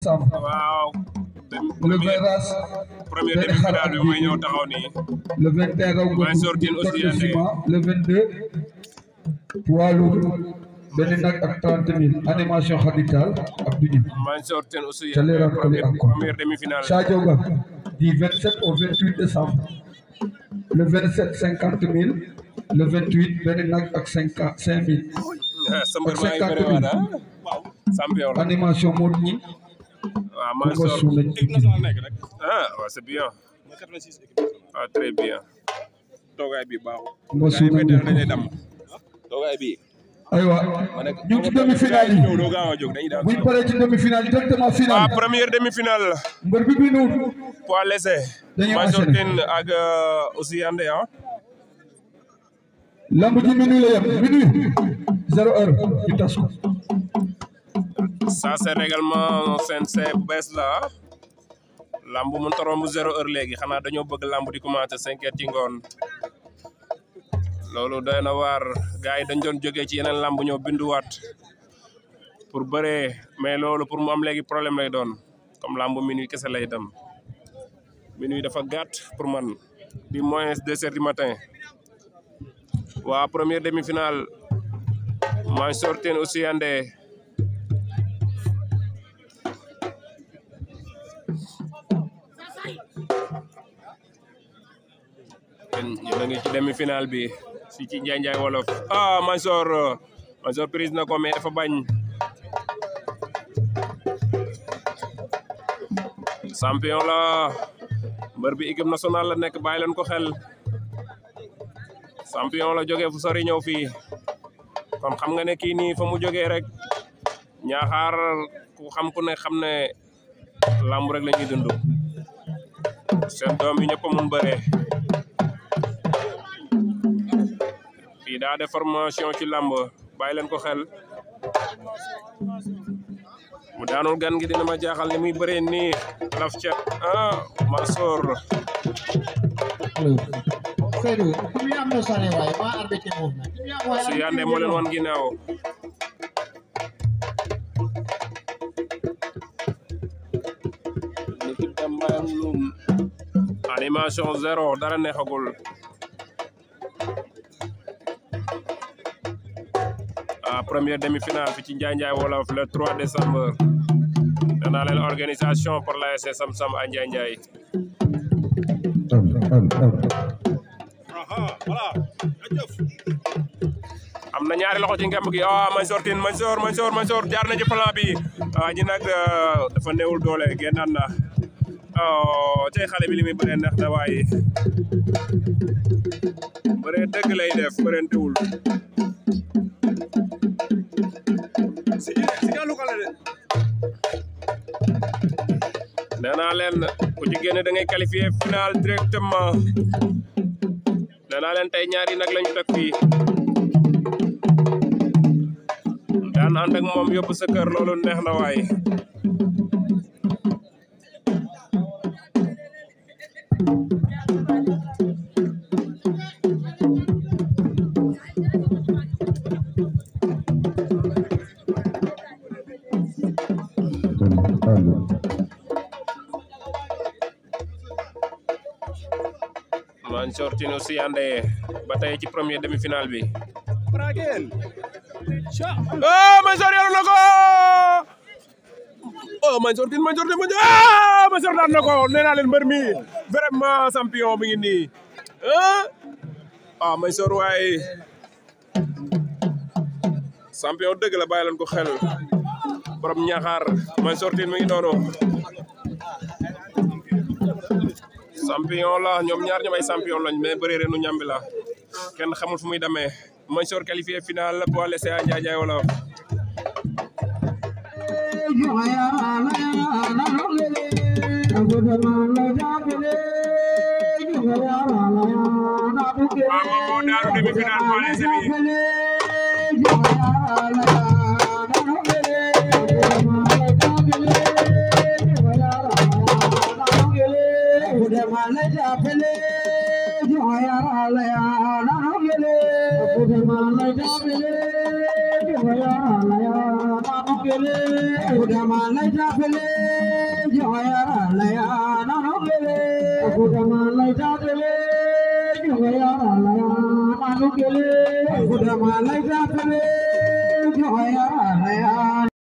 waaw. le Verras. premier demi-finale bi mooy ñëw taxaw nii. le 21 raw mooy sortir aussi yande. le 22. poids lourd. benn nag ak 30 000 animation Khadital Abdou Diouf. mooy sortir aussi yande première demi-finale. Sadio Ga du 27 au 28 décembre. le 27 50 000. le 28 benn nag ak 5 000. ak 50 000 champion la animation Modou Ñi. waaw maa sor ah waaw c'est bien ah très bien toogaay bi baaxul dañuy dem toogaay bi aywa ñu ngi ci demi-finale yi buñ paree ci demi-finale directement finale waaw première demi-finale mbër bi bi nuur poids léger ma sortin ak aussi yande ah lamb ji minuit la yem minuit 0 heure ñu tas ko ça c'est règlement CNG bu bees la lamb mu toromb 0 heure léegi xanaa dañoo bëgg lamb di commencer 5 heures ci ngoon loolu doy na waar gars yi dañ doon jógee ci yeneen lamb ñoo binduwaat pour bëree mais loolu pour mu am léegi problème lay doon comme lamb minuit kese lay dem minuit dafa gàtt pour man di moins 2 heures du matin waa première demi-finale maa sorteen aussi yande ñu ngi ci demi-finale bi fii ci Njaay Wolof ah Mansour prise na ko mais dafa bañ champion la mbër bi équipe nationale la nekk bàyyi leen ko xel champion la jógee fu sori ñëw fii kon xam nga ne kii nii fa mu jógee rek Ñaaxaar ku xam ku ne xam ne lamb rek la ñuy dund seen doom yi ñëpp a mun bëree fii daa def formation ci lamb bàyyi leen ko xel mu daanul gan gi dina ma jaaxal ni muy bëree nii laf cet ah Mansour su yande moo leen wan ginnaaw l'équipe de Mbayang Loum animation 0 dara neexagul première demi-finale fi ci Njaay Wolof le 3 décembre danaa leen organisation pour l'ASC Sam Sam à Njaay am na ñaari loxo ci ngemb gi Mansour jaar na ci plan bi ñi nag dafa néewul doole génnaat na tey xale bi li muy bëree neex na waaye bëree dëgg lay def bëreentewul nee naa leen ku ci génne da ngay qualifier final directement nee naa leen tey ñaari nag lañu teg fii daan ànd ak moom yóbbu sa kër loolu neex na waay Mansour Tine aussi yande ba tey ci première demi-finale bi oh Mansour yor na ko oh Mansour Tine Mansour daan na ko nee naa leen mbër mi vraiment champion bi ngi nii ah Mansour waaye champion dëgg la bàyyi leen ko xel borom Ñaaxaar Mansour Tine mi ngi noonu champion la ñoom ñaar ñoom ay champion lañ mais bëri reenu ñambi la kenn xamul fu muy demee Mansour qualifié final poids léger à Njaay Wolof moo daaru demi-final poids léger bi Agudama laita fele joyara laya nano gele. Agudama laita fele joyara laya nano gele. Agudama laita fele joyara